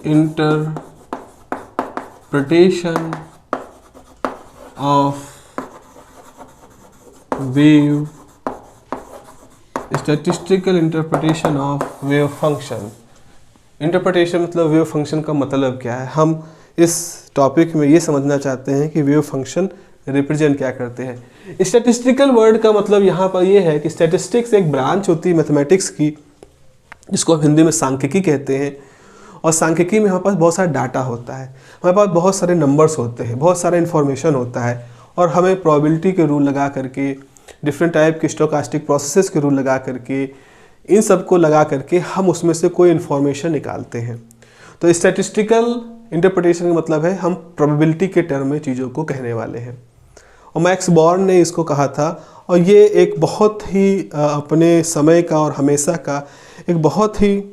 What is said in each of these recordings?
Interpretation of wave, statistical interpretation of wave function. Interpretation मतलब wave function का मतलब क्या है। हम इस टॉपिक में ये समझना चाहते हैं कि वेव फंक्शन रिप्रेजेंट क्या करते हैं। स्टैटिस्टिकल वर्ड का मतलब यहाँ पर ये है कि स्टैटिस्टिक्स एक ब्रांच होती है मैथमेटिक्स की, जिसको हम हिंदी में सांख्यिकी कहते हैं। और सांख्यिकी में हमारे पास बहुत सारा डाटा होता है, हमारे पास बहुत सारे नंबर्स होते हैं, बहुत सारा इन्फॉर्मेशन होता है, और हमें प्रोबेबिलिटी के रूल लगा करके, डिफरेंट टाइप के स्टोकास्टिक प्रोसेसेस के रूल लगा करके, इन सब को लगा करके हम उसमें से कोई इन्फॉर्मेशन निकालते हैं। तो स्टैटिस्टिकल इंटरप्रिटेशन का मतलब है हम प्रोबेबिलिटी के टर्म में चीज़ों को कहने वाले हैं। और मैक्स बॉर्न ने इसको कहा था, और ये एक बहुत ही अपने समय का और हमेशा का एक बहुत ही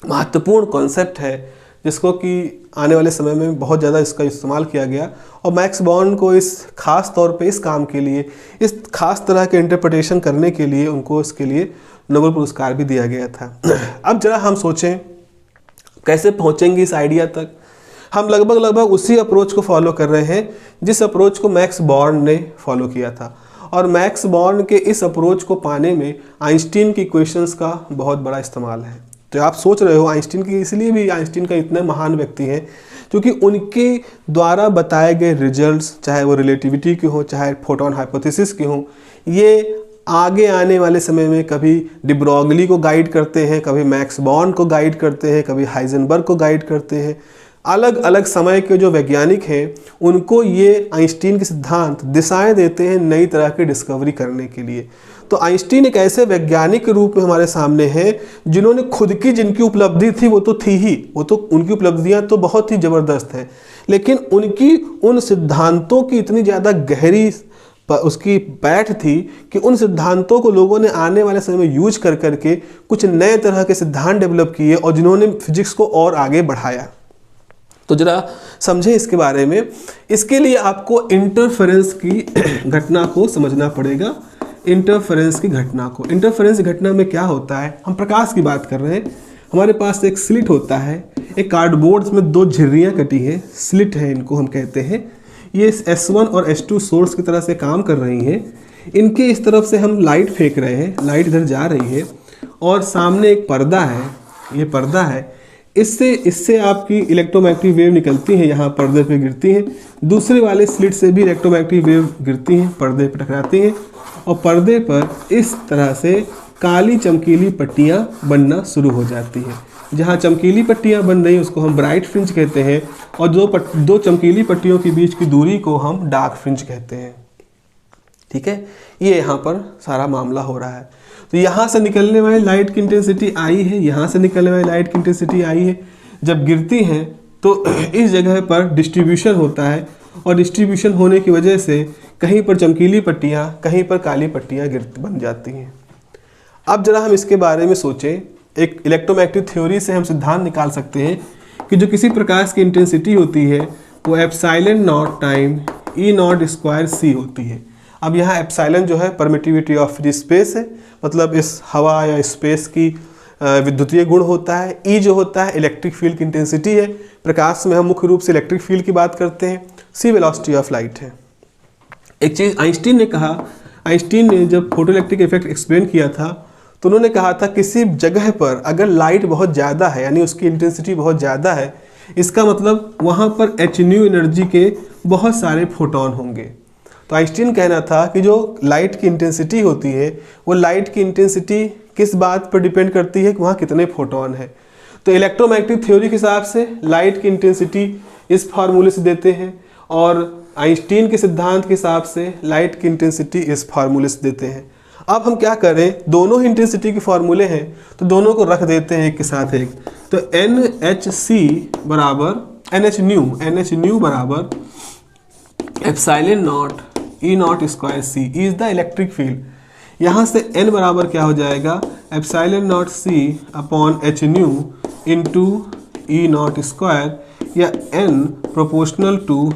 महत्वपूर्ण कॉन्सेप्ट है, जिसको कि आने वाले समय में बहुत ज़्यादा इसका इस्तेमाल किया गया। और मैक्स बॉर्न को इस खास तौर पे इस काम के लिए, इस खास तरह के इंटरप्रिटेशन करने के लिए उनको इसके लिए नोबेल पुरस्कार भी दिया गया था। अब जरा हम सोचें कैसे पहुँचेंगे इस आइडिया तक। हम लगभग उसी अप्रोच को फॉलो कर रहे हैं जिस अप्रोच को मैक्स बॉर्न ने फॉलो किया था। और मैक्स बॉर्न के इस अप्रोच को पाने में आइंस्टीन की इक्वेशंस का बहुत बड़ा इस्तेमाल है। तो आप सोच रहे हो आइंस्टीन की, इसलिए भी आइंस्टीन का इतने महान व्यक्ति हैं क्योंकि उनके द्वारा बताए गए रिजल्ट्स, चाहे वो रिलेटिविटी के हों, चाहे फोटोन हाइपोथेसिस के हों, ये आगे आने वाले समय में कभी डी ब्रॉगली को गाइड करते हैं, कभी मैक्स बॉर्न को गाइड करते हैं, कभी हाइजेनबर्ग को गाइड करते हैं। अलग अलग समय के जो वैज्ञानिक हैं उनको ये आइंस्टीन के सिद्धांत दिशाएं देते हैं नई तरह की डिस्कवरी करने के लिए। तो आइंस्टीन एक ऐसे वैज्ञानिक के रूप में हमारे सामने हैं जिन्होंने खुद की जिनकी उपलब्धि थी वो तो थी ही, वो तो उनकी उपलब्धियां तो बहुत ही ज़बरदस्त हैं, लेकिन उनकी उन सिद्धांतों की इतनी ज़्यादा गहरी उसकी बैठ थी कि उन सिद्धांतों को लोगों ने आने वाले समय में यूज कर करके कुछ नए तरह के सिद्धांत डेवलप किए और जिन्होंने फिजिक्स को और आगे बढ़ाया। तो जरा समझें इसके बारे में। इसके लिए आपको इंटरफेरेंस की घटना को समझना पड़ेगा। इंटरफेरेंस की घटना को, इंटरफेरेंस घटना में क्या होता है, हम प्रकाश की बात कर रहे हैं। हमारे पास एक स्लिट होता है, एक कार्डबोर्ड में दो झिर्रियाँ कटी हैं, स्लिट है इनको हम कहते हैं। ये S1 और S2 सोर्स की तरह से काम कर रही हैं। इनके इस तरफ से हम लाइट फेंक रहे हैं, लाइट इधर जा रही है और सामने एक पर्दा है, ये पर्दा है। इससे आपकी इलेक्ट्रोमैग्नेटिक वेव निकलती हैं, यहाँ पर्दे पे गिरती हैं। दूसरे वाले स्लिट से भी इलेक्ट्रोमैग्नेटिक वेव गिरती हैं, पर्दे पे टकराती हैं और पर्दे पर इस तरह से काली चमकीली पट्टियाँ बनना शुरू हो जाती हैं। जहाँ चमकीली पट्टियाँ बन रही हैं उसको हम ब्राइट फ्रिंज कहते हैं और दो चमकीली पट्टियों के बीच की दूरी को हम डार्क फ्रिंज कहते हैं। ठीक है, ये यहाँ पर सारा मामला हो रहा है। तो यहाँ से निकलने वाली लाइट की इंटेंसिटी आई है, यहाँ से निकलने वाली लाइट की इंटेंसिटी आई है। जब गिरती हैं तो इस जगह पर डिस्ट्रीब्यूशन होता है और डिस्ट्रीब्यूशन होने की वजह से कहीं पर चमकीली पट्टियाँ, कहीं पर काली पट्टियाँ बन जाती हैं। अब जरा हम इसके बारे में सोचें। एक इलेक्ट्रोमैग्नेटिक थ्योरी से हम सिद्धांत निकाल सकते हैं कि जो किसी प्रकाश की इंटेंसिटी होती है वो epsilon naught time E naught square C होती है। अब यहाँ एप्सिलॉन जो है परमिटिविटी ऑफ फ्री स्पेस है, मतलब इस हवा या स्पेस की विद्युतीय गुण होता है। ई जो होता है इलेक्ट्रिक फील्ड की इंटेंसिटी है, प्रकाश में हम मुख्य रूप से इलेक्ट्रिक फील्ड की बात करते हैं। सी वेलोसिटी ऑफ लाइट है। एक चीज़ आइंस्टीन ने कहा, आइंस्टीन ने जब फोटो इलेक्ट्रिक इफेक्ट एक्सप्लेन किया था तो उन्होंने कहा था किसी जगह पर अगर लाइट बहुत ज़्यादा है, यानी उसकी इंटेंसिटी बहुत ज़्यादा है, इसका मतलब वहाँ पर h न्यू एनर्जी के बहुत सारे फोटोन होंगे। तो आइंस्टीन कहना था कि जो लाइट की इंटेंसिटी होती है वो लाइट की इंटेंसिटी किस बात पर डिपेंड करती है कि वहाँ कितने फोटोन है। तो इलेक्ट्रोमैग्नेटिक थ्योरी के हिसाब से लाइट की इंटेंसिटी इस फार्मूले से देते हैं और आइंस्टीन के सिद्धांत के हिसाब से लाइट की इंटेंसिटी इस फार्मूले से देते हैं। अब हम क्या करें, दोनों ही इंटेंसिटी के फार्मूले हैं तो दोनों को रख देते हैं एक के साथ एक। तो NHC बराबर NH न्यू बराबर epsilon naught E naught square C is the electric field. यहाँ से N बराबर क्या हो जाएगा, epsilon naught C upon H nu into E naught square या N proportional to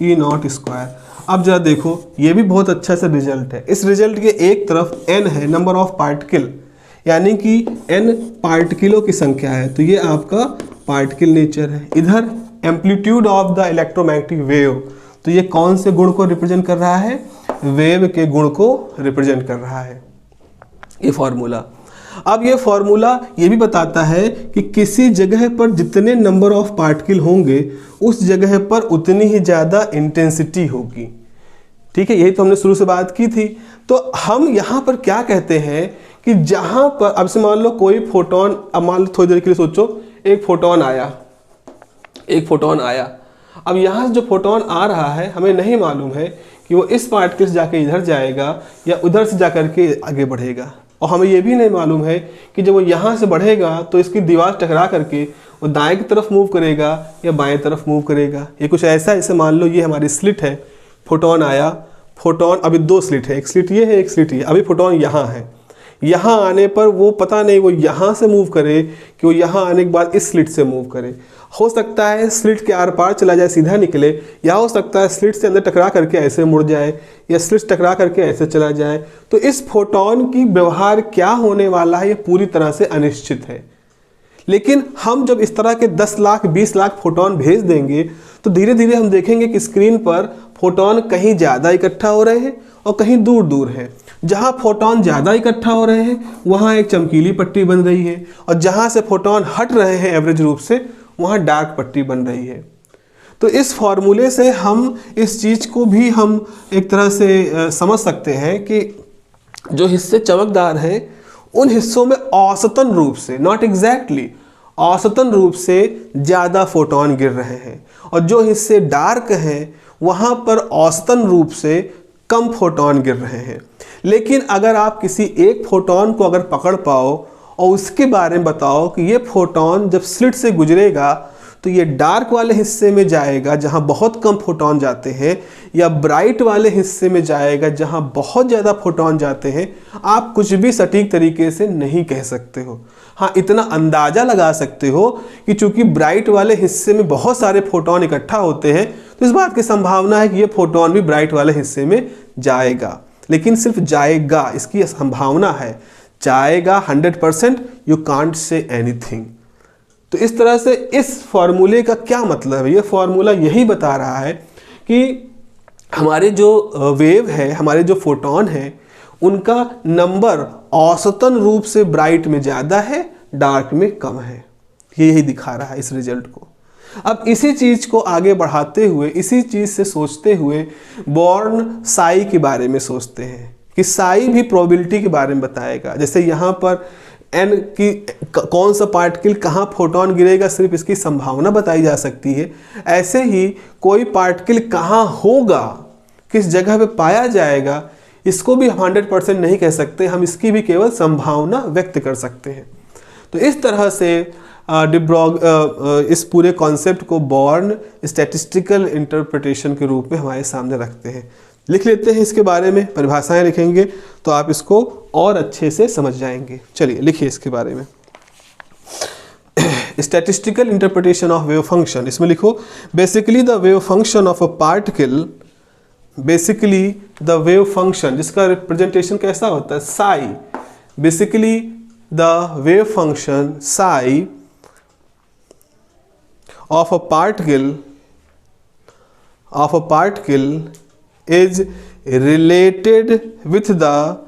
E naught square. अब जरा देखो, ये भी बहुत अच्छा सा रिजल्ट है। इस रिजल्ट के एक तरफ n है, नंबर ऑफ पार्टिकल, यानी कि n पार्टिकलों की संख्या है, तो ये आपका पार्टिकल नेचर है, इधर amplitude of the electromagnetic wave, तो ये कौन से गुण को रिप्रेजेंट कर रहा है? वेव के गुण को रिप्रेजेंट कर रहा है ये फॉर्मूला। अब ये फॉर्मूला ये भी बताता है कि किसी जगह पर जितने नंबर ऑफ पार्टिकल होंगे उस जगह पर उतनी ही ज़्यादा इंटेंसिटी होगी। ठीक है, यही तो हमने शुरू से बात की थी। तो हम यहाँ पर क्या कहते हैं कि जहाँ पर अब से मान लो कोई फोटोन, अब मान लो थोड़ी देर के लिए सोचो, एक फोटोन आया, अब यहाँ से जो फोटोन आ रहा है हमें नहीं मालूम है कि वो इस पार्टिकल से जाके इधर जाएगा या उधर से जाकर के आगे बढ़ेगा, और हमें ये भी नहीं मालूम है कि जब वो यहाँ से बढ़ेगा तो इसकी दीवार टकरा करके वो दाएं की तरफ मूव करेगा या बाएं तरफ मूव करेगा। ये कुछ ऐसा, ऐसे मान लो ये हमारी स्लिट है, फोटोन आया, फोटोन अभी दो स्लिट है, एक स्लिट ये है एक स्लिट ये, अभी फोटोन यहाँ है, यहाँ आने पर वो पता नहीं वो यहाँ से मूव करे कि वो यहाँ आने के बाद इस स्लिट से मूव करे। हो सकता है स्लिट के आर पार चला जाए, सीधा निकले, या हो सकता है स्लिट से अंदर टकरा करके ऐसे मुड़ जाए या स्लिट टकरा करके ऐसे चला जाए। तो इस फोटोन की व्यवहार क्या होने वाला है ये पूरी तरह से अनिश्चित है। लेकिन हम जब इस तरह के 10 लाख 20 लाख फोटोन भेज देंगे तो धीरे धीरे हम देखेंगे कि स्क्रीन पर फोटोन कहीं ज़्यादा इकट्ठा हो रहे हैं और कहीं दूर दूर है। जहाँ फोटोन ज़्यादा इकट्ठा हो रहे हैं वहाँ एक चमकीली पट्टी बन रही है, और जहाँ से फोटोन हट रहे हैं एवरेज रूप से वहाँ डार्क पट्टी बन रही है। तो इस फॉर्मूले से हम इस चीज़ को भी हम एक तरह से समझ सकते हैं कि जो हिस्से चमकदार हैं उन हिस्सों में औसतन रूप से, नॉट एग्जैक्टली, औसतन रूप से ज़्यादा फोटोन गिर रहे हैं, और जो हिस्से डार्क हैं वहाँ पर औसतन रूप से कम फोटोन गिर रहे हैं। लेकिन अगर आप किसी एक फोटोन को अगर पकड़ पाओ और उसके बारे में बताओ कि ये फोटोन जब स्लिट से गुजरेगा तो ये डार्क वाले हिस्से में जाएगा जहाँ बहुत कम फोटोन जाते हैं, या ब्राइट वाले हिस्से में जाएगा जहाँ बहुत ज़्यादा फोटोन जाते हैं, आप कुछ भी सटीक तरीके से नहीं कह सकते हो। हाँ, इतना अंदाज़ा लगा सकते हो कि चूंकि ब्राइट वाले हिस्से में बहुत सारे फोटोन इकट्ठा होते हैं तो इस बात की संभावना है कि ये फोटोन भी ब्राइट वाले हिस्से में जाएगा। लेकिन सिर्फ जाएगा, इसकी संभावना है, जाएगा 100%, यू कांट से एनीथिंग। तो इस तरह से इस फॉर्मूले का क्या मतलब है? ये फॉर्मूला यही बता रहा है कि हमारे जो वेव है, हमारे जो फोटोन है, उनका नंबर औसतन रूप से ब्राइट में ज़्यादा है, डार्क में कम है। ये यही दिखा रहा है इस रिजल्ट को। अब इसी चीज़ को आगे बढ़ाते हुए, इसी चीज़ से सोचते हुए बॉर्न साई के बारे में सोचते हैं कि साई भी प्रोबेबिलिटी के बारे में बताएगा। जैसे यहाँ पर एन की कौन सा पार्टिकल कहाँ फोटोन गिरेगा सिर्फ इसकी संभावना बताई जा सकती है, ऐसे ही कोई पार्टिकल कहाँ होगा, किस जगह पे पाया जाएगा, इसको भी 100% नहीं कह सकते, हम इसकी भी केवल संभावना व्यक्त कर सकते हैं। तो इस तरह से डिब्रॉग इस पूरे कॉन्सेप्ट को बॉर्न स्टैटिस्टिकल इंटरप्रिटेशन के रूप में हमारे सामने रखते हैं। लिख लेते हैं इसके बारे में, परिभाषाएं लिखेंगे तो आप इसको और अच्छे से समझ जाएंगे। चलिए लिखिए इसके बारे में। Statistical interpretation of wave function, इसमें लिखो basically the wave function of a particle, basically the wave function जिसका रिप्रेजेंटेशन कैसा होता है, Sai, basically the wave function psi of a particle is related with the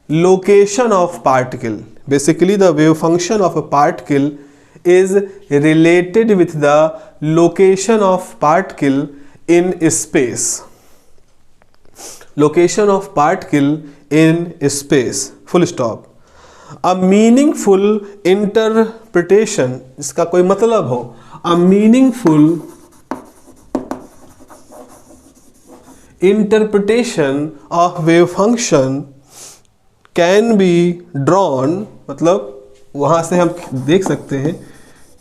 location of particle. Basically the wave function of a particle is related with the location of particle in space. Location of particle in space, full stop. A meaningful interpretation, इसका कोई मतलब हो, a meaningful interpretation of wave function can be drawn, मतलब वहाँ से हम देख सकते हैं,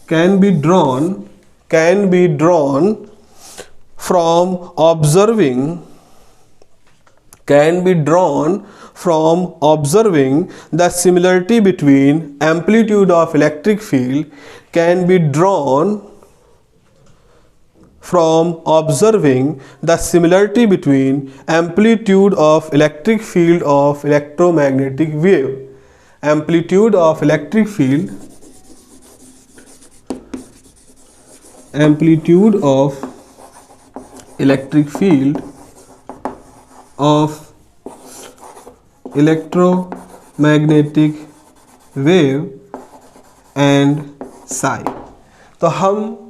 can be drawn from observing the similarity between amplitude of electric field, can be drawn from observing the similarity between amplitude of electric field of electromagnetic wave. Amplitude of electric field amplitude of electric field of electromagnetic wave and Sai. तो हम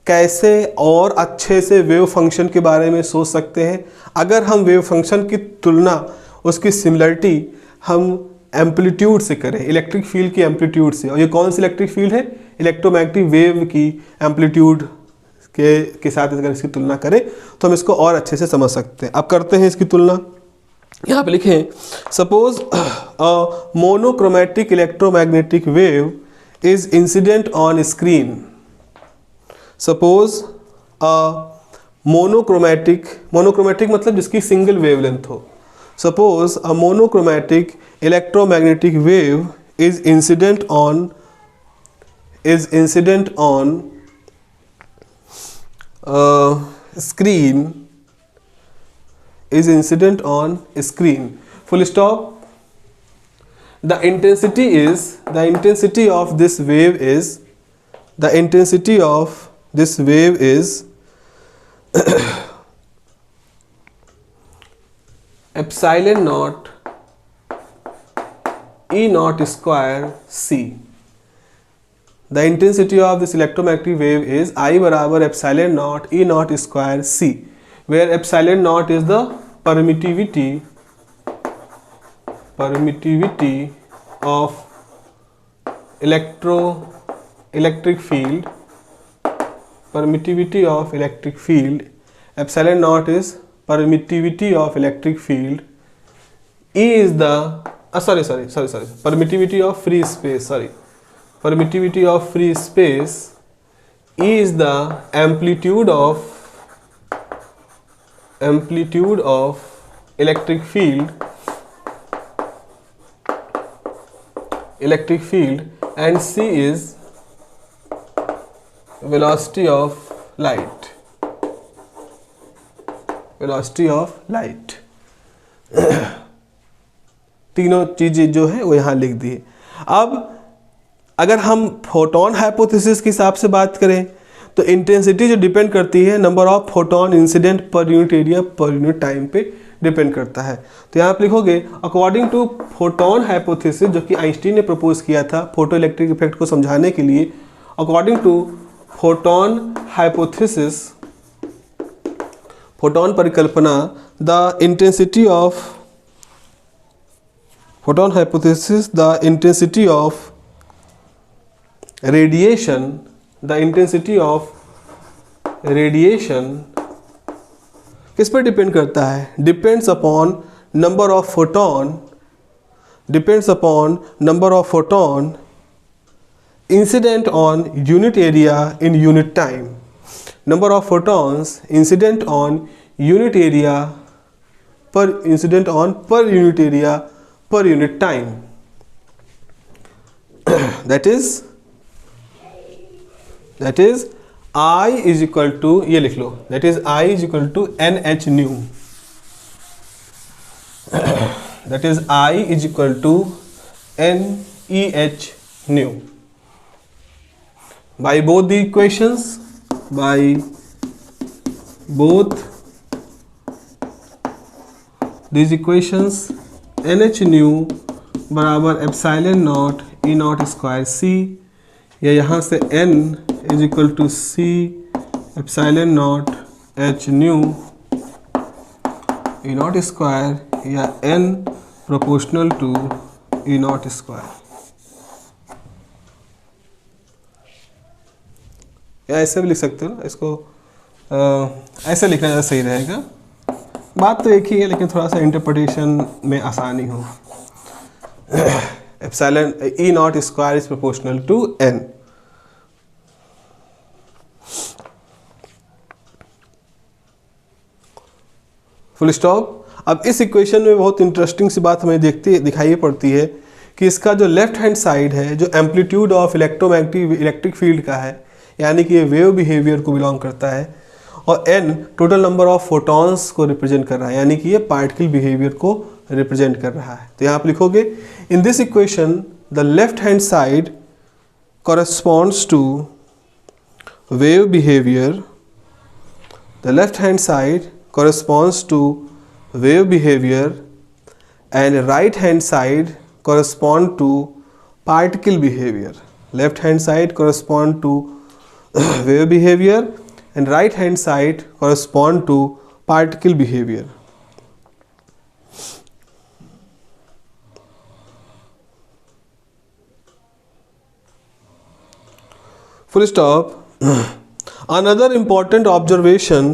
कैसे और अच्छे से wave function के बारे में सोच सकते हैं अगर हम वेव फंक्शन की तुलना, उसकी सिमिलरिटी हम एम्पलीट्यूड से करें, इलेक्ट्रिक फील्ड की एम्पलीट्यूड से। और ये कौन सी इलेक्ट्रिक फील्ड है? इलेक्ट्रोमैग्नेटिक वेव की एम्पलीट्यूड के साथ अगर इसकी तुलना करें तो हम इसको और अच्छे से समझ सकते हैं। अब करते हैं इसकी तुलना। यहाँ पे लिखें, suppose monochromatic electromagnetic wave is incident on screen. Suppose monochromatic मतलब जिसकी सिंगल वेवलेंथ हो। Suppose a monochromatic electromagnetic wave is incident on screen, full stop. The intensity of this wave is epsilon naught E naught square C. The intensity of this electromagnetic wave is I बराबर epsilon naught E naught square C, where epsilon naught is the permittivity of electric field. Epsilon naught is permittivity of electric field. E is the permittivity of free space. Permittivity of free space. E is the amplitude of electric field, and C is velocity of light. तीनों चीजें जो है वो यहाँ लिख दी है। अब अगर हम फोटोन हाइपोथेसिस के हिसाब से बात करें तो इंटेंसिटी जो डिपेंड करती है number of photon incident per unit area per unit time पे डिपेंड करता है। तो यहाँ आप लिखोगे अकॉर्डिंग टू फोटोन हाइपोथेसिस, जो कि आइंस्टीन ने प्रपोज किया था फोटो इलेक्ट्रिक इफेक्ट को समझाने के लिए। According to photon hypothesis, photon परिकल्पना, the intensity of photon hypothesis, the intensity of radiation, किस पर डिपेंड करता है? Depends upon number of photon incident on unit area in unit time. Number of photons incident on unit area per unit time. that is I is equal to, ये लिख लो, that is I is equal to NH nu. that is I is equal to NEH nu. By both the equations, NH nu बराबर epsilon naught E naught square C, या यहाँ से n is equal to C epsilon naught H nu E naught square, या n proportional to E naught square. या ऐसे भी लिख सकते हो ना इसको, ऐसे लिखना ज़्यादा सही रहेगा। बात तो एक ही है लेकिन थोड़ा सा इंटरप्रिटेशन में आसानी हो। Epsilon E naught square is proportional to n। Full stop. अब इस इक्वेशन में बहुत इंटरेस्टिंग सी बात हमें दिखाई पड़ती है कि इसका जो लेफ्ट हैंड साइड है, जो एम्पलीट्यूड ऑफ इलेक्ट्रिक फील्ड का है, यानी कि ये वेव बिहेवियर को बिलोंग करता है, और n total number of photons को रिप्रेजेंट कर रहा है, यानी कि ये पार्टिकल बिहेवियर को रिप्रेजेंट कर रहा है। तो यहाँ आप लिखोगे in this equation the left hand side corresponds to wave behavior, the left hand side corresponds to wave behavior and right hand side correspond to particle behavior. Left hand side correspond to wave behavior and right hand side correspond to particle behavior. Full stop. Another important observation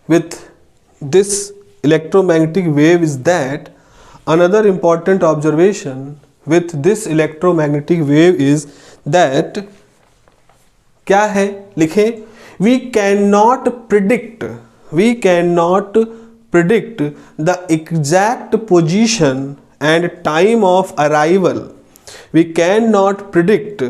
with this electromagnetic wave is that क्या है, लिखें, we cannot predict the exact position and time of arrival. We cannot predict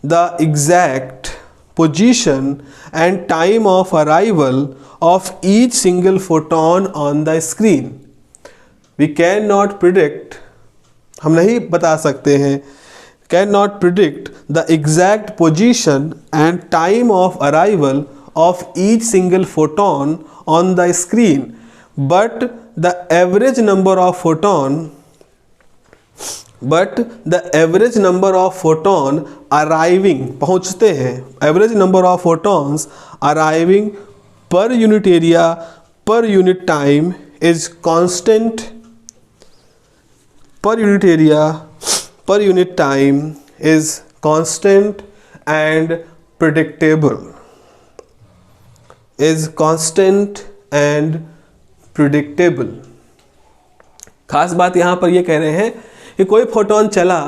the exact position and time of arrival of each single photon on the screen. We cannot predict, हम नहीं बता सकते हैं, cannot predict the exact position and time of arrival of each single photon on the screen, but the average number of photon arriving, पहुँचते हैं, average number of photons arriving per unit area per unit time is constant. Per unit area per unit time is constant and predictable. खास बात यहाँ पर ये कह रहे हैं कि कोई फोटोन चला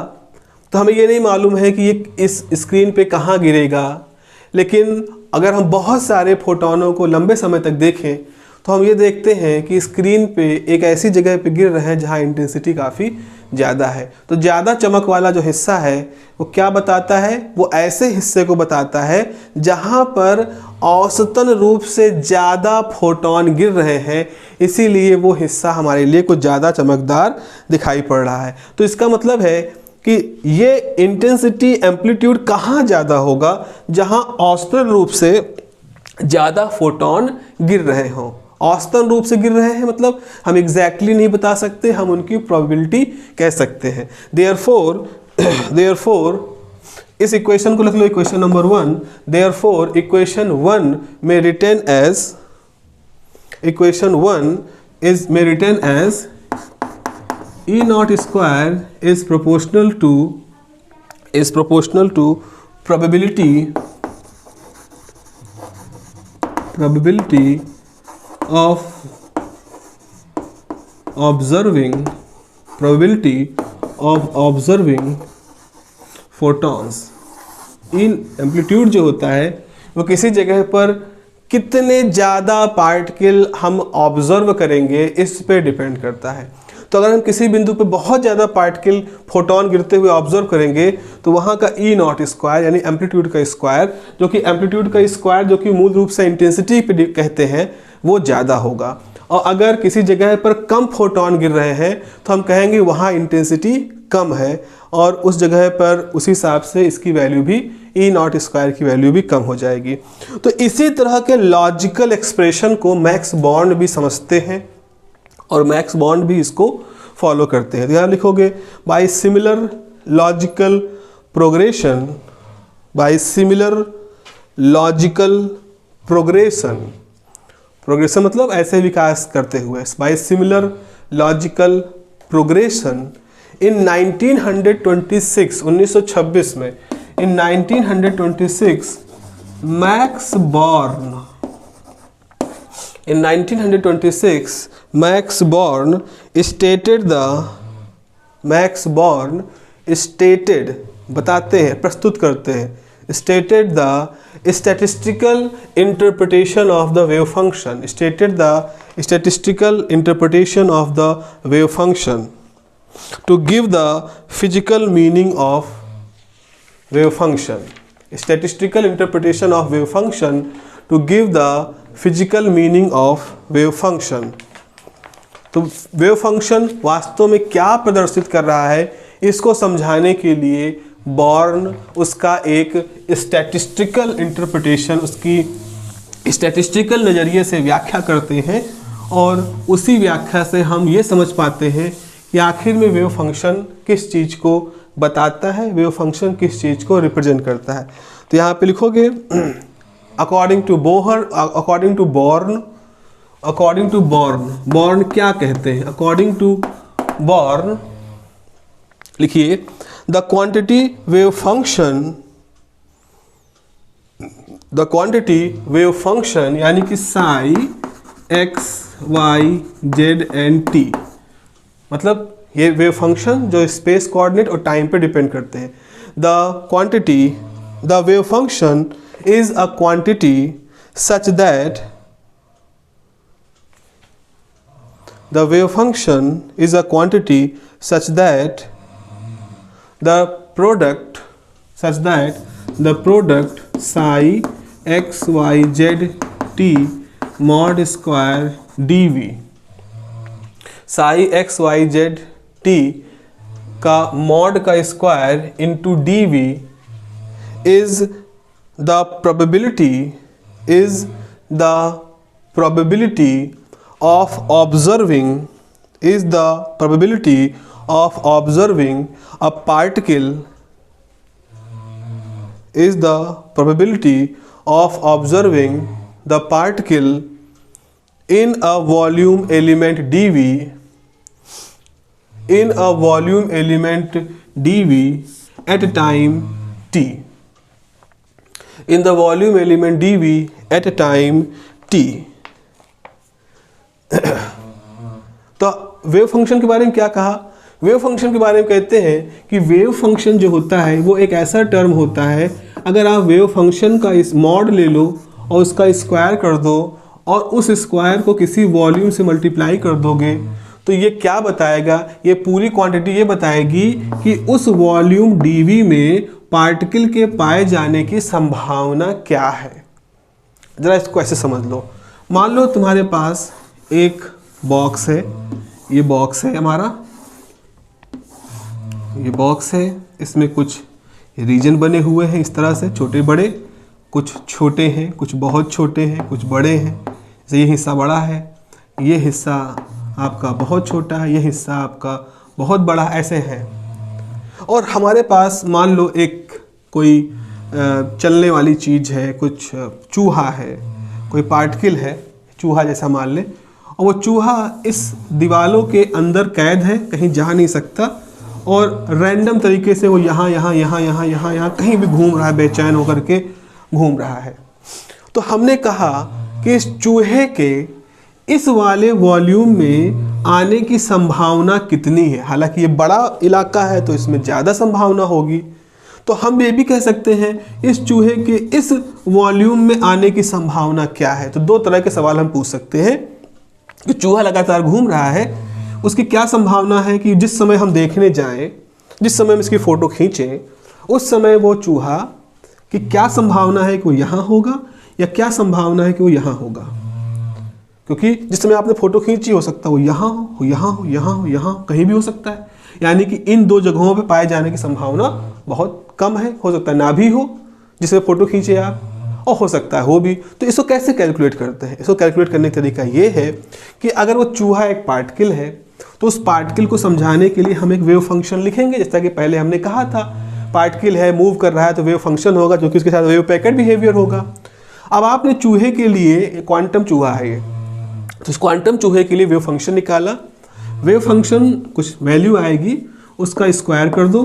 तो हमें ये नहीं मालूम है कि ये इस स्क्रीन पे कहाँ गिरेगा, लेकिन अगर हम बहुत सारे फोटोनों को लंबे समय तक देखें तो हम ये देखते हैं कि स्क्रीन पे एक ऐसी जगह पे गिर रहे हैं जहाँ इंटेंसिटी काफ़ी ज़्यादा है। तो ज़्यादा चमक वाला जो हिस्सा है वो क्या बताता है, वो ऐसे हिस्से को बताता है जहाँ पर औसतन रूप से ज़्यादा फोटोन गिर रहे हैं, इसीलिए वो हिस्सा हमारे लिए कुछ ज़्यादा चमकदार दिखाई पड़ रहा है। तो इसका मतलब है कि ये इंटेंसिटी एम्पलीट्यूड कहाँ ज़्यादा होगा, जहाँ औसतन रूप से ज़्यादा फोटोन गिर रहे हों। औसतन रूप से गिर रहे हैं मतलब हम एग्जैक्टली नहीं बता सकते, हम उनकी प्रोबेबिलिटी कह सकते हैं। देयरफॉर इस इक्वेशन को लिख लो, इक्वेशन नंबर 1। देयरफॉर इक्वेशन 1 में written as E naught square is proportional to probability of observing photons। In amplitude जो होता है वो किसी जगह पर कितने ज़्यादा पार्टिकल हम ऑब्जर्व करेंगे इस पे डिपेंड करता है। तो अगर हम किसी बिंदु पे बहुत ज़्यादा पार्टिकल फोटोन गिरते हुए ऑब्जर्व करेंगे तो वहाँ का ई नॉट स्क्वायर यानी एम्पलीट्यूड का स्क्वायर, जो कि मूल रूप से इंटेंसिटी पे कहते हैं, वो ज़्यादा होगा। और अगर किसी जगह पर कम फोटोन गिर रहे हैं तो हम कहेंगे वहाँ इंटेंसिटी कम है, और उस जगह पर उस हिसाब से इसकी वैल्यू भी ई नॉट स्क्वायर की वैल्यू भी कम हो जाएगी। तो इसी तरह के लॉजिकल एक्सप्रेशन को मैक्स बॉर्न भी समझते हैं और मैक्स बॉर्न भी इसको फॉलो करते हैं। तो यहाँ लिखोगे बाय सिमिलर लॉजिकल प्रोग्रेशन मतलब ऐसे विकास करते हुए। By similar logical progression in 1926 में इन 1926 मैक्स बॉर्न प्रस्तुत करते हैं stated the statistical interpretation of the wave function to give the physical meaning of wave function। statistical interpretation of wave function to give the physical meaning of wave function। तो wave function वास्तव में क्या प्रदर्शित कर रहा है इसको समझाने के लिए बॉर्न उसका एक स्टैटिस्टिकल इंटरप्रिटेशन, उसकी स्टैटिस्टिकल नज़रिए से व्याख्या करते हैं और उसी व्याख्या से हम ये समझ पाते हैं कि आखिर में वेव फंक्शन किस चीज़ को बताता है, वेव फंक्शन किस चीज़ को रिप्रेजेंट करता है। तो यहाँ पे लिखोगे अकॉर्डिंग टू बॉर्न, बॉर्न क्या कहते हैं? अकॉर्डिंग टू बॉर्न लिखिए द क्वांटिटी वेव फंक्शन यानी कि psi X Y Z and T, मतलब ये वेव फंक्शन जो स्पेस कोऑर्डिनेट और टाइम पे डिपेंड करते हैं। The wave function is a quantity such that the wave function is a quantity such that the product psi x y z t mod square dv, psi x y z t का mod का square into dv is the probability of observing a particle in a volume element dv at time t, in the volume element dv at time t। तो wave function के बारे में क्या कहा? Wave function के बारे में कहते हैं कि वेव फंक्शन जो होता है वो एक ऐसा टर्म होता है, अगर आप वेव फंक्शन का इस मॉड ले लो और उसका स्क्वायर कर दो और उस स्क्वायर को किसी वॉल्यूम से मल्टीप्लाई कर दोगे तो ये क्या बताएगा? ये पूरी क्वांटिटी ये बताएगी कि उस वॉल्यूम dv में पार्टिकल के पाए जाने की संभावना क्या है। ज़रा इसको ऐसे समझ लो, मान लो तुम्हारे पास एक बॉक्स है, ये बॉक्स है हमारा, ये बॉक्स है, इसमें कुछ रीजन बने हुए हैं इस तरह से छोटे बड़े, कुछ छोटे हैं, कुछ बहुत छोटे हैं, कुछ बड़े हैं। जैसे ये हिस्सा बड़ा है, ये हिस्सा आपका बहुत छोटा है, ये हिस्सा आपका बहुत बड़ा, ऐसे है। और हमारे पास मान लो एक कोई चलने वाली चीज़ है, कुछ चूहा है, कोई पार्टिकल है, चूहा जैसा मान ले, और वो चूहा इस दीवालों के अंदर कैद है, कहीं जा नहीं सकता और रैंडम तरीके से वो यहाँ कहीं भी घूम रहा है, बेचैन होकर के घूम रहा है। तो हमने कहा कि इस चूहे के इस वाले वॉल्यूम में आने की संभावना कितनी है। हालांकि ये बड़ा इलाका है तो इसमें ज़्यादा संभावना होगी, तो हम ये भी कह सकते हैं इस चूहे के इस वॉल्यूम में आने की संभावना क्या है। तो दो तरह के सवाल हम पूछ सकते हैं कि चूहा लगातार घूम रहा है, उसकी क्या संभावना है कि जिस समय हम देखने जाएं, जिस समय हम इसकी फ़ोटो खींचें, उस समय वो चूहा की क्या संभावना है कि वो यहाँ होगा या क्या संभावना है कि वो यहाँ होगा। क्योंकि जिस समय आपने फ़ोटो खींची हो सकता है वो यहाँ हो, यहाँ कहीं भी हो सकता है, यानी कि इन दो जगहों पे पाए जाने की संभावना बहुत कम है। हो सकता है ना भी हो जिसमें फ़ोटो खींचे आप, और हो सकता है हो भी। तो इसको कैसे कैलकुलेट करते हैं? इसको कैलकुलेट करने का तरीका ये है कि अगर वो चूहा एक पार्टिकल है तो उस पार्टिकल को समझाने के लिए हम एक वेव फंक्शन लिखेंगे। जैसा कि पहले हमने कहा था, पार्टिकल है, मूव कर रहा है तो वेव फंक्शन होगा, जो कि उसके साथ वेव पैकेट बिहेवियर होगा। अब आपने चूहे के लिए, क्वांटम चूहा है ये, तो इस क्वांटम चूहे के लिए वेव फंक्शन निकाला। वेव फंक्शन कुछ वैल्यू आएगी, उसका स्क्वायर कर दो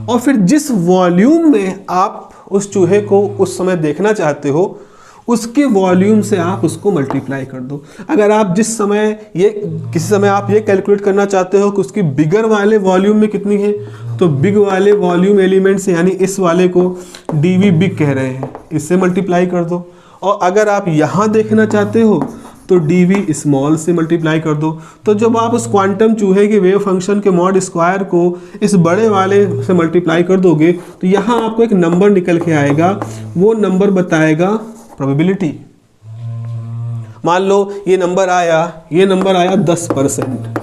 और फिर जिस वॉल्यूम में आप उस चूहे को उस समय देखना चाहते हो उसके वॉल्यूम से आप उसको मल्टीप्लाई कर दो। अगर आप जिस समय किसी समय आप ये कैलकुलेट करना चाहते हो कि उसकी बिगर वाले वॉल्यूम में कितनी है, तो बिग वाले वॉल्यूम एलिमेंट से, यानी इस वाले को dv बिग कह रहे हैं, इससे मल्टीप्लाई कर दो। और अगर आप यहाँ देखना चाहते हो तो dv स्मॉल से मल्टीप्लाई कर दो। तो जब आप उस क्वांटम चूहे के वेव फंक्शन के मॉड स्क्वायर को इस बड़े वाले से मल्टीप्लाई कर दोगे तो यहाँ आपको एक नंबर निकल के आएगा, वो नंबर बताएगा प्रोबेबिलिटी। मान लो ये नंबर आया 10%।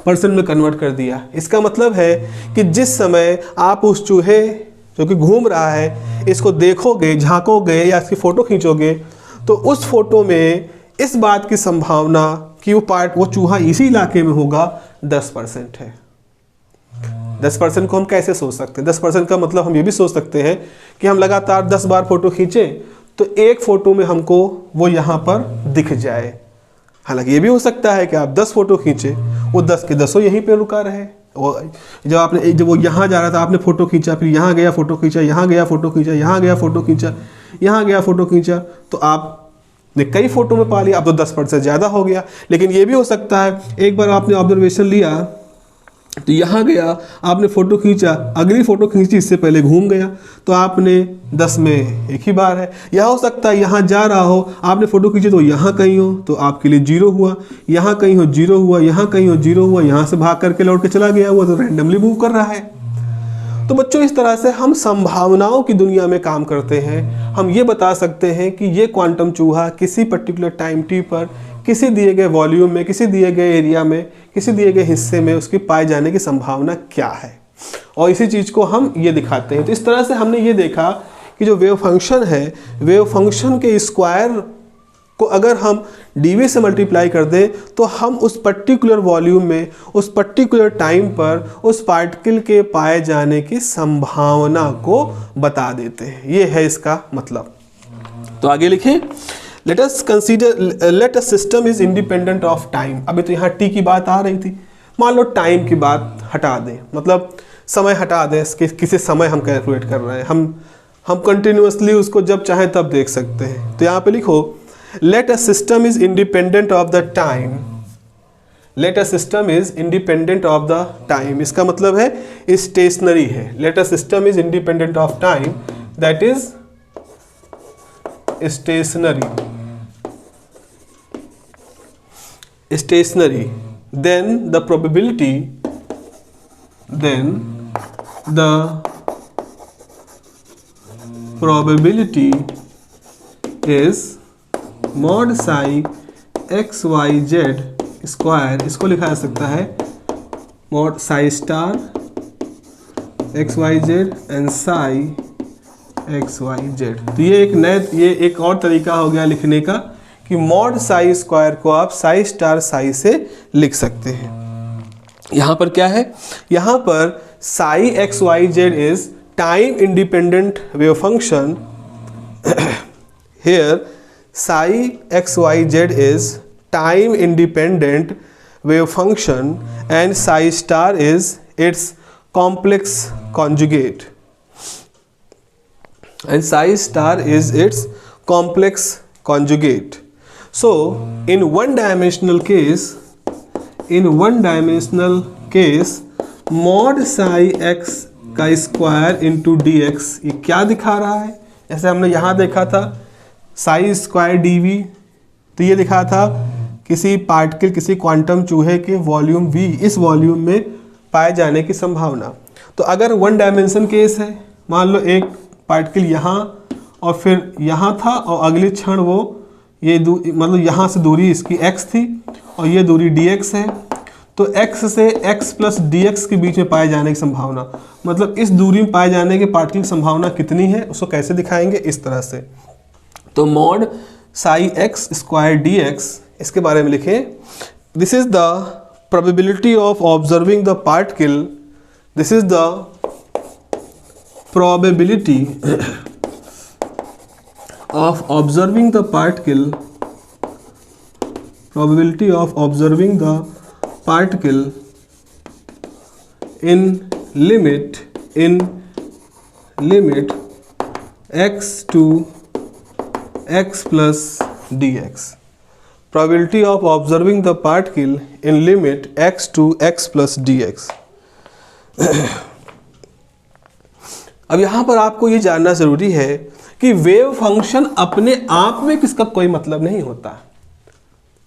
परसेंट में कन्वर्ट कर दिया। इसका मतलब है कि जिस समय आप उस चूहे जो कि घूम रहा है इसको देखोगे, झांकोगे या इसकी फ़ोटो खींचोगे, तो उस फोटो में इस बात की संभावना कि वो चूहा इसी इलाके में होगा 10% है। 10% को हम कैसे सोच सकते हैं? 10% का मतलब हम ये भी सोच सकते हैं कि हम लगातार 10 बार फोटो खींचें तो एक फ़ोटो में हमको वो यहाँ पर दिख जाए। हालांकि ये भी हो सकता है कि आप 10 फोटो खींचे, वो 10 के 10 यहीं पे रुका रहे। जब वो यहाँ जा रहा था आपने फ़ोटो खींचा, फिर यहाँ गया फ़ोटो खींचा, यहाँ गया फ़ोटो खींचा, यहाँ गया फ़ोटो खींचा, यहाँ गया फ़ोटो खींचा, तो आपने कई फ़ोटो में पा लिया। अब तो 10% ज़्यादा हो गया। लेकिन ये भी हो सकता है एक बार आपने ऑब्जर्वेशन लिया तो यहाँ गया, आपने फ़ोटो खींचा, अगली फ़ोटो खींची, इससे पहले घूम गया, तो आपने 10 में एक ही बार है। यह हो सकता है यहाँ जा रहा हो, आपने फ़ोटो खींची तो यहाँ कहीं हो, तो आपके लिए 0 हुआ, यहाँ कहीं हो 0 हुआ, यहाँ कहीं हो 0 हुआ, यहाँ से भाग करके लौट के चला गया हुआ, तो रैंडमली मूव कर रहा है। तो बच्चों इस तरह से हम संभावनाओं की दुनिया में काम करते हैं। हम ये बता सकते हैं कि ये क्वांटम चूहा किसी पर्टिकुलर टाइम टी पर किसी दिए गए वॉल्यूम में, किसी दिए गए एरिया में, किसी दिए गए हिस्से में उसकी पाए जाने की संभावना क्या है, और इसी चीज़ को हम ये दिखाते हैं। तो इस तरह से हमने ये देखा कि जो वेव फंक्शन है, वेव फंक्शन के स्क्वायर को अगर हम dv से मल्टीप्लाई कर दें तो हम उस पर्टिकुलर वॉल्यूम में, उस पर्टिकुलर टाइम पर उस पार्टिकल के पाए जाने की संभावना को बता देते हैं। ये है इसका मतलब। तो आगे लिखें, let us consider let a system is independent of time. अभी तो यहाँ टी की बात आ रही थी, मान लो टाइम की बात हटा दें, मतलब समय हटा दें, किसी समय हम कैलकुलेट कर रहे हैं, हम कंटिन्यूसली उसको जब चाहें तब देख सकते हैं। तो यहाँ पे लिखो, let a system is independent of the time. Let a system is independent of the time, इसका मतलब है स्टेशनरी है। Let a system is independent of time, that is stationary, then the probability is mod psi xyz square. इसको लिखा जा सकता है mod psi star xyz and psi xyz। तो ये एक और तरीका हो गया लिखने का कि मॉड साई स्क्वायर को आप साई स्टार साई से लिख सकते हैं। यहाँ पर क्या है, यहाँ पर psi X Y Z is time independent wave function. Here psi X Y Z is time independent wave function and psi star is its complex conjugate, and psi star is its complex conjugate. So in one dimensional case mod psi x का square into D x, ये क्या दिखा रहा है? जैसे हमने यहाँ देखा था साई स्क्वायर dv, तो ये दिखा था किसी पार्टिकल, किसी क्वांटम चूहे के वॉल्यूम v, इस वॉल्यूम में पाए जाने की संभावना। तो अगर वन डायमेंशन केस है, मान लो एक पार्टिकल यहाँ और फिर यहाँ था और अगले क्षण वो ये मतलब यहाँ से दूरी इसकी x थी और ये दूरी dx है, तो x से x प्लस dx के बीच में पाए जाने की संभावना, मतलब इस दूरी में पाए जाने के पार्टिकल की संभावना कितनी है, उसको कैसे दिखाएंगे? इस तरह से। तो mod Sai x square D x, इसके बारे में लिखें, this is the probability of observing the particle, this is the probability of observing the particle, in limit x to x plus dx. Probability of observing the particle in limit x to x plus dx. अब यहाँ पर आपको ये जानना ज़रूरी है कि wave function अपने आप में किसका कोई मतलब नहीं होता।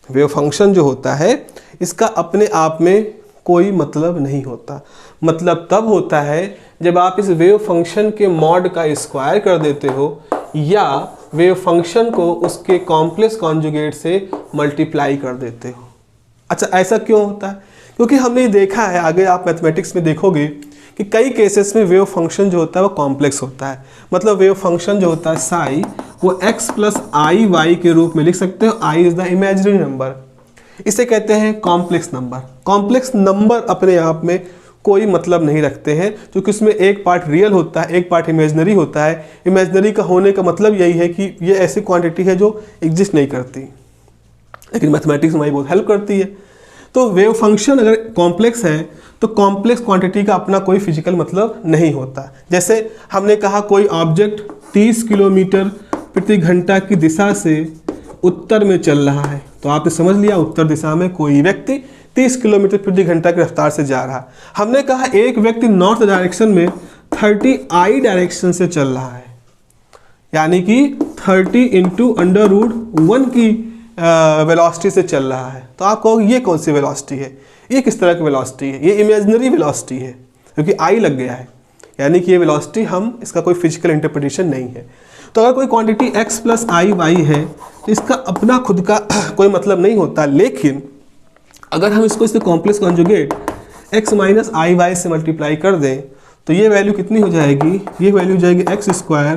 वेव फंक्शन जो होता है इसका अपने आप में कोई मतलब नहीं होता। मतलब तब होता है जब आप इस वेव फंक्शन के मॉड का स्क्वायर कर देते हो या वेव फंक्शन को उसके कॉम्प्लेक्स कॉन्जुगेट से मल्टीप्लाई कर देते हो। अच्छा, ऐसा क्यों होता है? क्योंकि हमने ये देखा है, आगे आप मैथमेटिक्स में देखोगे कि कई केसेस में वेव फंक्शन जो होता है वो कॉम्प्लेक्स होता है। मतलब वेव फंक्शन जो होता है साई, वो x प्लस आई वाई के रूप में लिख सकते हो। I is the imaginary number, इसे कहते हैं कॉम्प्लेक्स नंबर। कॉम्प्लेक्स नंबर अपने आप में कोई मतलब नहीं रखते हैं, क्योंकि उसमें एक पार्ट रियल होता है, एक पार्ट इमेजिनरी होता है। इमेजिनरी का होने का मतलब यही है कि ये ऐसी क्वांटिटी है जो एग्जिस्ट नहीं करती, लेकिन मैथमेटिक्स हमारी बहुत हेल्प करती है। तो वेव फंक्शन अगर कॉम्प्लेक्स है तो कॉम्प्लेक्स क्वांटिटी का अपना कोई फिजिकल मतलब नहीं होता। जैसे हमने कहा कोई ऑब्जेक्ट 30 किलोमीटर प्रति घंटा की दिशा से उत्तर में चल रहा है, तो आपने समझ लिया उत्तर दिशा में कोई व्यक्ति 30 किलोमीटर प्रति घंटा की रफ्तार से जा रहा। हमने कहा एक व्यक्ति नॉर्थ डायरेक्शन में 30 आई डायरेक्शन से चल रहा है, यानी कि 30 इंटू अंडर रूट 1 की वेलोसिटी से चल रहा है। तो आप कहोगे ये कौन सी वेलोसिटी है, ये किस तरह की वेलोसिटी है? ये इमेजिनरी वेलोसिटी है, क्योंकि आई लग गया है, यानी कि ये वेलोसिटी हम इसका कोई फिजिकल इंटरप्रिटेशन नहीं है। तो अगर कोई क्वांटिटी x प्लस आई वाई है तो इसका अपना खुद का कोई मतलब नहीं होता। लेकिन अगर हम इसको इससे कॉम्प्लेक्स कॉन्जुगेट x माइनस आई वाई से मल्टीप्लाई कर दें तो ये वैल्यू कितनी हो जाएगी? ये वैल्यू हो जाएगी X square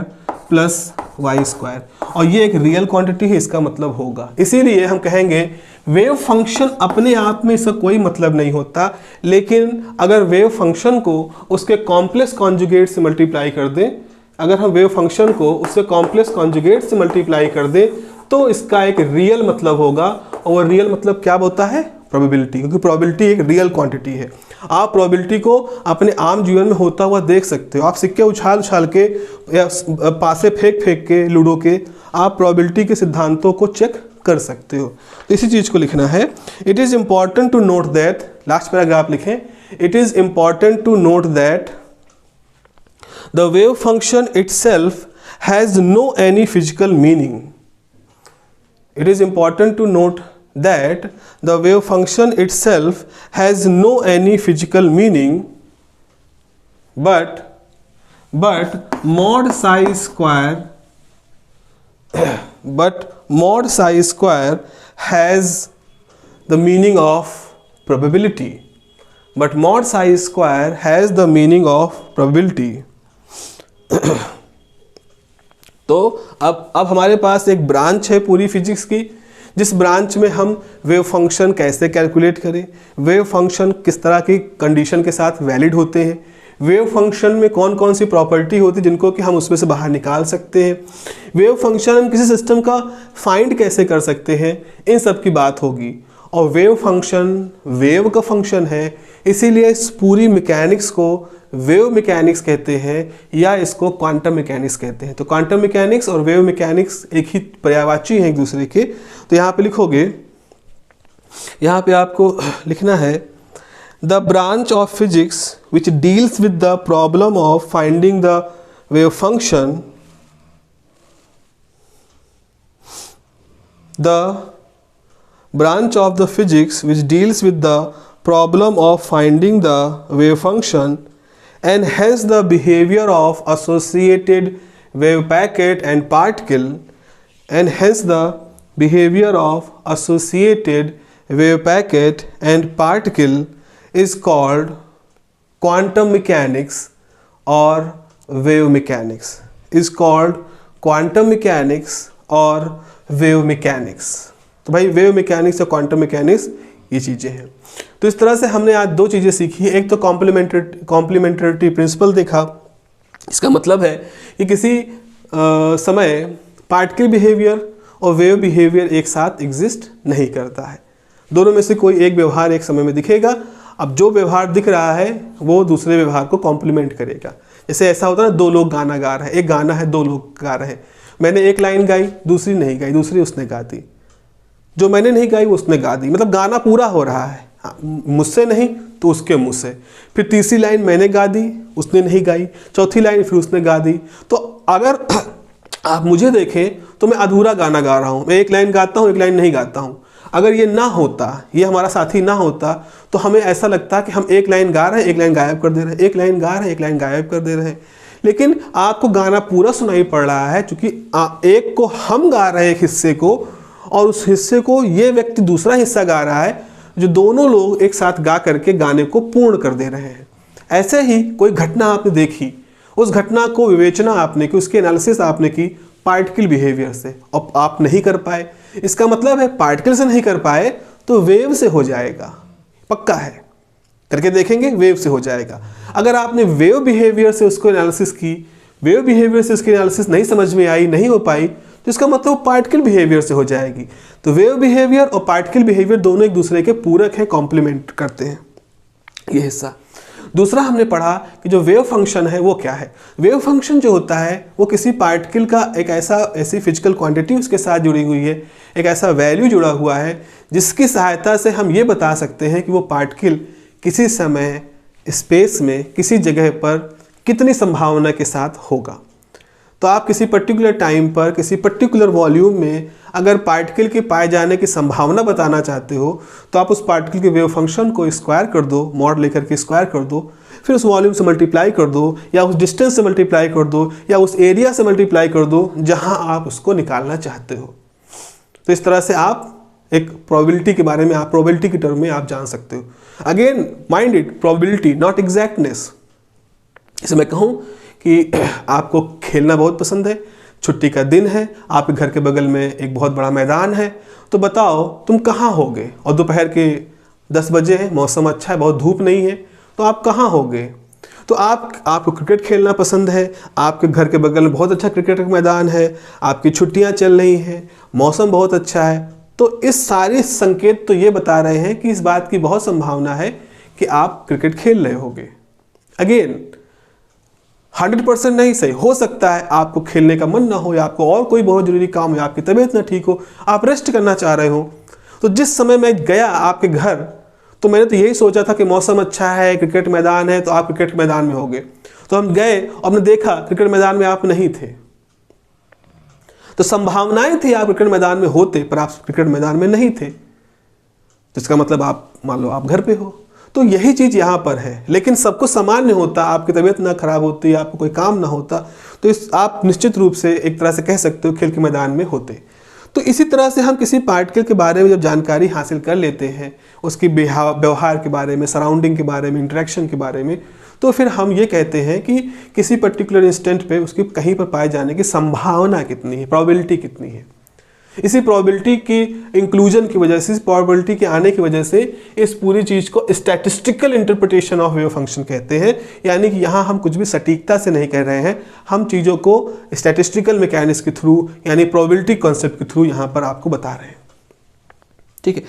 plus Y square, और ये एक रियल क्वांटिटी है, इसका मतलब होगा। इसीलिए हम कहेंगे वेव फंक्शन अपने आप में इसका कोई मतलब नहीं होता, लेकिन अगर वेव फंक्शन को उसके कॉम्प्लेक्स कॉन्जुगेट से मल्टीप्लाई कर दें, अगर हम वेव फंक्शन को उससे कॉम्प्लेक्स कॉन्जुगेट से मल्टीप्लाई कर दें तो इसका एक रियल मतलब होगा। और रियल मतलब क्या होता है? प्रोबेबिलिटी, क्योंकि प्रोबेबिलिटी एक रियल क्वांटिटी है। आप प्रोबेबिलिटी को अपने आम जीवन में होता हुआ देख सकते हो। आप सिक्के उछाल उछाल के या पासे फेंक फेंक के लूडो के आप प्रोबेबिलिटी के सिद्धांतों को चेक कर सकते हो। तो इसी चीज़ को लिखना है। It is important to note that, last paragraph लिखें, it is important to note that the wave function itself has no any physical meaning. It is important to note that the wave function itself has no any physical meaning, but mod psi square has the meaning of probability. But mod psi square has the meaning of probability. तो अब हमारे पास एक branch है पूरी physics की, जिस branch में हम वेव फंक्शन कैसे कैलकुलेट करें, वेव फंक्शन किस तरह की कंडीशन के साथ वैलिड होते हैं, वेव फंक्शन में कौन कौन सी प्रॉपर्टी होती है जिनको कि हम उसमें से बाहर निकाल सकते हैं, वेव फंक्शन हम किसी सिस्टम का फाइंड कैसे कर सकते हैं, इन सब की बात होगी। और वेव फंक्शन वेव का फंक्शन है, इसीलिए इस पूरी मैकेनिक्स को वेव मैकेनिक्स कहते हैं या इसको क्वांटम मैकेनिक्स कहते हैं। तो क्वांटम मैकेनिक्स और वेव मैकेनिक्स एक ही पर्यायवाची हैं एक दूसरे के। तो यहाँ पे लिखोगे, यहाँ पे आपको लिखना है the branch of physics which deals with the problem of finding the wave function, the branch of the physics which deals with the problem of finding the wave function and hence the behavior of associated wave packet and particle, and hence the behavior of associated wave packet and particle is called quantum mechanics or wave mechanics, is called quantum mechanics or wave mechanics। तो भाई wave mechanics और quantum mechanics ये चीज़ें हैं। तो इस तरह से हमने आज दो चीज़ें सीखी। एक तो कॉम्प्लीमेंटरिटी प्रिंसिपल देखा, इसका मतलब है कि किसी समय पार्टिकल बिहेवियर और वेव बिहेवियर एक साथ एग्जिस्ट नहीं करता है, दोनों में से कोई एक व्यवहार एक समय में दिखेगा। अब जो व्यवहार दिख रहा है वो दूसरे व्यवहार को कॉम्प्लीमेंट करेगा। जैसे ऐसा होता है ना, दो लोग गाना गा रहे हैं, एक गाना है दो लोग गा रहे हैं, मैंने एक लाइन गाई दूसरी नहीं गाई, दूसरी उसने गा दी, जो मैंने नहीं गाई वो उसने गा दी, मतलब गाना पूरा हो रहा है, मुझसे नहीं तो उसके मुंह से। फिर तीसरी लाइन मैंने गा दी, उसने नहीं गाई, चौथी लाइन फिर उसने गा दी। तो अगर आप मुझे देखें तो मैं अधूरा गाना गा रहा हूँ, मैं एक लाइन गाता हूँ एक लाइन नहीं गाता हूँ। अगर ये ना होता, ये हमारा साथी ना होता, तो हमें ऐसा लगता कि हम एक लाइन गा रहे हैं एक लाइन गायब कर दे रहे हैं, एक लाइन गा रहे हैं एक लाइन गायब कर दे रहे हैं। लेकिन आपको गाना पूरा सुनाई पड़ रहा है, क्योंकि एक को हम गा रहे हैं एक हिस्से को, और उस हिस्से को ये व्यक्ति दूसरा हिस्सा गा रहा है जो दोनों लोग एक साथ गा करके गाने को पूर्ण कर दे रहे हैं। ऐसे ही कोई घटना आपने देखी, उस घटना को विवेचना आपने की, उसकी एनालिसिस आपने की पार्टिकल बिहेवियर से, और आप नहीं कर पाए, इसका मतलब है पार्टिकल से नहीं कर पाए तो वेव से हो जाएगा, पक्का है, करके देखेंगे, वेव से हो जाएगा। अगर आपने वेव बिहेवियर से उसको एनालिसिस की, वेव बिहेवियर से उसकी एनालिसिस नहीं समझ में आई, नहीं हो पाई, तो इसका मतलब पार्टिकल बिहेवियर से हो जाएगी। तो वेव बिहेवियर और पार्टिकल बिहेवियर दोनों एक दूसरे के पूरक हैं, कॉम्प्लीमेंट करते हैं ये हिस्सा। दूसरा हमने पढ़ा कि जो वेव फंक्शन है वो क्या है। वेव फंक्शन जो होता है वो किसी पार्टिकल का एक ऐसी फिजिकल क्वांटिटी उसके साथ जुड़ी हुई है, एक ऐसा वैल्यू जुड़ा हुआ है जिसकी सहायता से हम ये बता सकते हैं कि वो पार्टिकल किसी समय स्पेस में किसी जगह पर कितनी संभावना के साथ होगा। तो आप किसी पर्टिकुलर टाइम पर किसी पर्टिकुलर वॉल्यूम में अगर पार्टिकल के पाए जाने की संभावना बताना चाहते हो तो आप उस पार्टिकल के वेव फंक्शन को स्क्वायर कर दो, मॉड लेकर के स्क्वायर कर दो, फिर उस वॉल्यूम से मल्टीप्लाई कर दो, या उस डिस्टेंस से मल्टीप्लाई कर दो, या उस एरिया से मल्टीप्लाई कर दो जहां आप उसको निकालना चाहते हो। तो इस तरह से आप एक प्रोबेबिलिटी के बारे में, आप प्रोबेबिलिटी के टर्म में आप जान सकते हो। Again mind it, probability not exactness. इसे मैं कहूँ कि आपको खेलना बहुत पसंद है, छुट्टी का दिन है, आपके घर के बगल में एक बहुत बड़ा मैदान है, तो बताओ तुम कहाँ होगे, और दोपहर के 10 बजे है, मौसम अच्छा है, बहुत धूप नहीं है, तो आप कहाँ होगे। तो आपको क्रिकेट खेलना पसंद है, आपके घर के बगल में बहुत अच्छा क्रिकेट का मैदान है, आपकी छुट्टियाँ चल रही हैं, मौसम बहुत अच्छा है, तो इस सारे संकेत तो ये बता रहे हैं कि इस बात की बहुत संभावना है कि आप क्रिकेट खेल रहे होगे। अगेन 100% नहीं सही हो सकता है, आपको खेलने का मन ना हो, या आपको और कोई बहुत ज़रूरी काम हो, या आपकी तबीयत ना ठीक हो, आप रेस्ट करना चाह रहे हो। तो जिस समय मैं गया आपके घर, तो मैंने तो यही सोचा था कि मौसम अच्छा है, क्रिकेट मैदान है, तो आप क्रिकेट मैदान में होगे। तो हम गए और हमने देखा क्रिकेट मैदान में आप नहीं थे। तो संभावनाएं थी आप क्रिकेट मैदान में होते, पर आप क्रिकेट मैदान में नहीं थे, तो इसका मतलब आप मान लो आप घर पे हो। तो यही चीज़ यहाँ पर है, लेकिन सबको सामान्य होता, आपकी तबीयत ना खराब होती, आपको कोई काम ना होता, तो आप निश्चित रूप से एक तरह से कह सकते हो खेल के मैदान में होते। तो इसी तरह से हम किसी पार्टिकल के बारे में जब जानकारी हासिल कर लेते हैं, उसकी व्यवहार के बारे में, सराउंडिंग के बारे में, इंटरेक्शन के बारे में, तो फिर हम ये कहते हैं कि किसी पर्टिकुलर इंस्टेंट पे उसकी कहीं पर पाए जाने की संभावना कितनी है, प्रोबेबिलिटी कितनी है। इसी प्रोबेबिलिटी की इंक्लूजन की वजह से, इस प्रोबेबिलिटी के आने की वजह से इस पूरी चीज़ को statistical interpretation of wave function कहते हैं। यानी कि यहाँ हम कुछ भी सटीकता से नहीं कह रहे हैं, हम चीज़ों को स्टैटिस्टिकल मैकेनिक्स के थ्रू, यानी प्रोबेबिलिटी कॉन्सेप्ट के थ्रू यहाँ पर आपको बता रहे हैं। ठीक है।